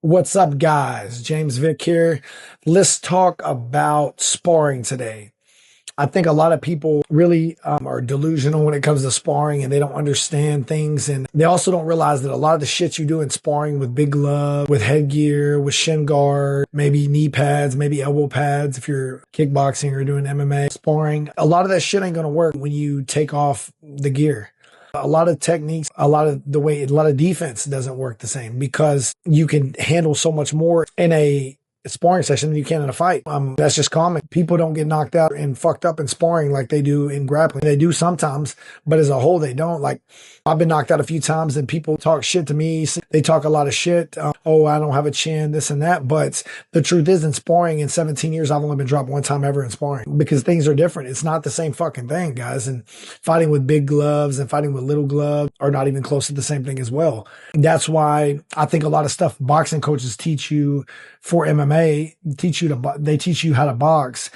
What's up, guys? James Vick here. Let's talk about sparring today. I think a lot of people really are delusional when it comes to sparring and they don't understand things. And they also don't realize that a lot of the shit you do in sparring with big glove, with headgear, with shin guard, maybe knee pads, maybe elbow pads, if you're kickboxing or doing MMA sparring, a lot of that shit ain't going to work when you take off the gear. A lot of techniques, a lot of defense doesn't work the same because you can handle so much more in a sparring session than you can in a fight. That's just common. People don't get knocked out and fucked up in sparring like they do in grappling. They do sometimes, but as a whole, they don't. Like, I've been knocked out a few times and people talk shit to me. They talk a lot of shit. Oh, I don't have a chin, this and that. But the truth is, in sparring, in 17 years, I've only been dropped one time ever in sparring because things are different. It's not the same fucking thing, guys. And fighting with big gloves and fighting with little gloves are not even close to the same thing as well. That's why I think a lot of stuff boxing coaches teach you for MMA, they teach you how to box.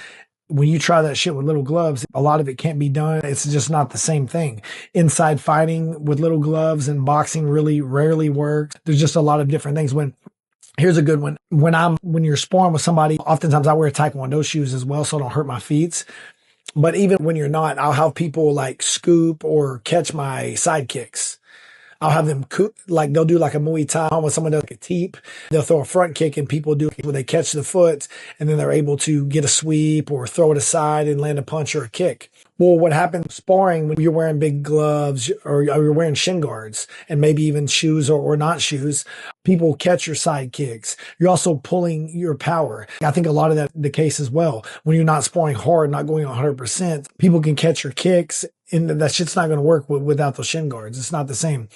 When you try that shit with little gloves, a lot of it can't be done. It's just not the same thing. Inside fighting with little gloves and boxing really rarely works. There's just a lot of different things. Here's a good one. When you're sparring with somebody, oftentimes I wear taekwondo shoes as well, so I don't hurt my feet. But even when you're not, I'll have people like scoop or catch my side kicks. I'll have them like they'll do like a Muay Thai when someone does like a teep. They'll throw a front kick and people do it when they catch the foot and then they're able to get a sweep or throw it aside and land a punch or a kick. Well, what happens sparring when you're wearing big gloves or you're wearing shin guards and maybe even shoes or not shoes, people catch your side kicks. You're also pulling your power. I think a lot of that the case as well. When you're not sparring hard, not going 100%, people can catch your kicks and that shit's not going to work without those shin guards. It's not the same.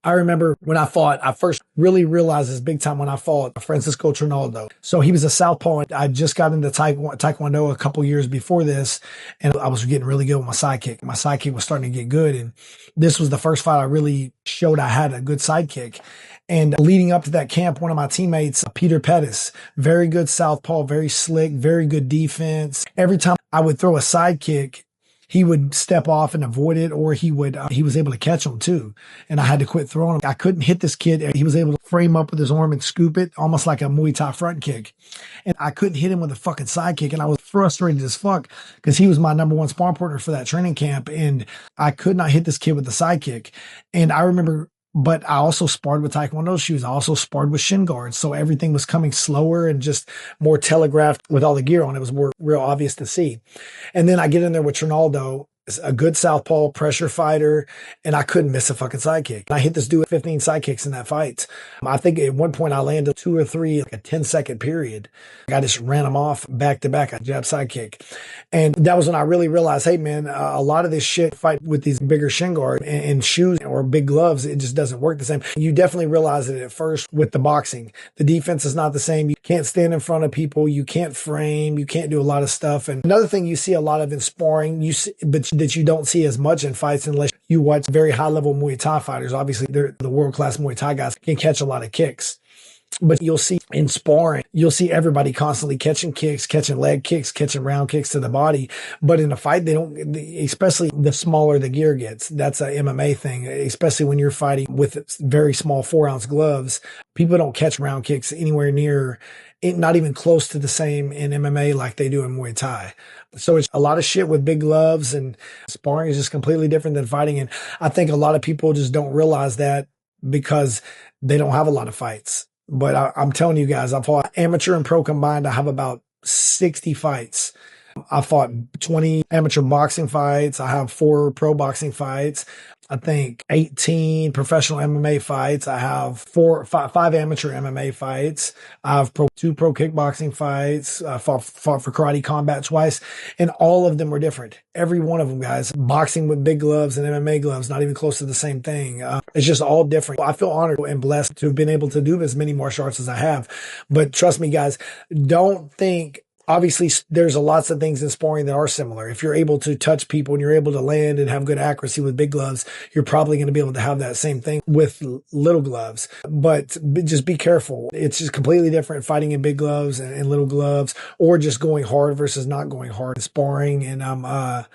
I remember when I fought, I first really realized this big time when I fought Francisco Trinaldo. So he was a southpaw. And I just got into taekwondo a couple years before this, and I was getting really good with my sidekick. My sidekick was starting to get good, and this was the first fight I really showed I had a good sidekick. And leading up to that camp, one of my teammates, Peter Pettis, very good southpaw, very slick, very good defense. Every time I would throw a sidekick, he would step off and avoid it, or he was able to catch him too. And I had to quit throwing him. I couldn't hit this kid. He was able to frame up with his arm and scoop it almost like a Muay Thai front kick. And I couldn't hit him with a fucking side kick. And I was frustrated as fuck because he was my number one sparring partner for that training camp. And I could not hit this kid with the side kick. And I remember, but I also sparred with taekwondo shoes. I also sparred with shin guards. So everything was coming slower and just more telegraphed with all the gear on. It was more real obvious to see. And then I get in there with Trinaldo, a good southpaw pressure fighter, and I couldn't miss a fucking sidekick. I hit this dude with 15 sidekicks in that fight. I think at one point I landed 2 or 3, like a 10-second period. I just ran them off back to back. I jab sidekick. And that was when I really realized, hey man, a lot of this shit fight with these bigger shin guard and shoes or big gloves, it just doesn't work the same. You definitely realize it at first with the boxing. The defense is not the same. You can't stand in front of people. You can't frame. You can't do a lot of stuff. And another thing you see a lot of in sparring, that you don't see as much in fights unless you watch very high level Muay Thai fighters. Obviously, they're the world class Muay Thai guys can catch a lot of kicks. But you'll see in sparring, you'll see everybody constantly catching kicks, catching leg kicks, catching round kicks to the body. But in a fight, they don't, especially the smaller the gear gets. That's a MMA thing, especially when you're fighting with very small 4-ounce gloves. People don't catch round kicks anywhere near, not even close to the same in MMA like they do in Muay Thai. So it's a lot of shit with big gloves, and sparring is just completely different than fighting. And I think a lot of people just don't realize that because they don't have a lot of fights. But I'm telling you guys, I've fought amateur and pro combined. I have about 60 fights. I fought 20 amateur boxing fights. I have 4 pro boxing fights. I think 18 professional MMA fights. I have 5 amateur MMA fights. I have 2 pro kickboxing fights. I fought for karate combat twice, and all of them were different. Every one of them, guys. Boxing with big gloves and MMA gloves, not even close to the same thing. It's just all different. I feel honored and blessed to have been able to do as many martial arts as I have. But trust me, guys, don't think Obviously, there's lots of things in sparring that are similar. If you're able to touch people and you're able to land and have good accuracy with big gloves, you're probably going to be able to have that same thing with little gloves. But just be careful. It's just completely different fighting in big gloves and little gloves, or just going hard versus not going hard in sparring. And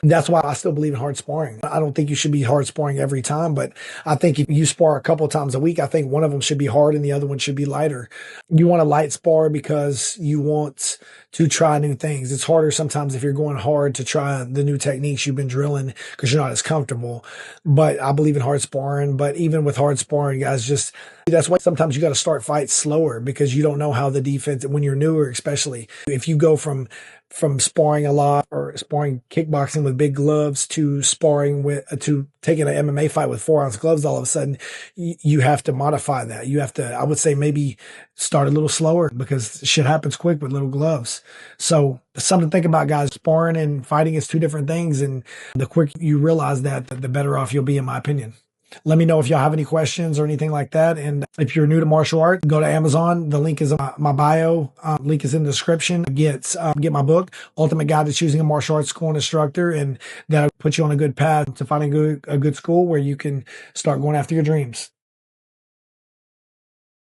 that's why I still believe in hard sparring. I don't think you should be hard sparring every time, but I think if you spar a couple times a week, I think one of them should be hard and the other one should be lighter. You want to light spar because you want to try new things. It's harder sometimes if you're going hard to try the new techniques you've been drilling because you're not as comfortable. But I believe in hard sparring. But even with hard sparring, guys, that's why sometimes you got to start fights slower because you don't know how the defense, when you're newer, especially if you go from sparring a lot or sparring kickboxing with big gloves to sparring to taking an MMA fight with 4-ounce gloves, all of a sudden you have to modify that. You have to, I would say, maybe start a little slower because shit happens quick with little gloves. So something to think about, guys. Sparring and fighting is two different things. And the quicker you realize that, the better off you'll be, in my opinion. Let me know if y'all have any questions or anything like that. And if you're new to martial arts, go to Amazon. The link is in my bio. Link is in the description. Get my book, Ultimate Guide to Choosing a Martial Arts School and Instructor. And that'll put you on a good path to finding a good school where you can start going after your dreams.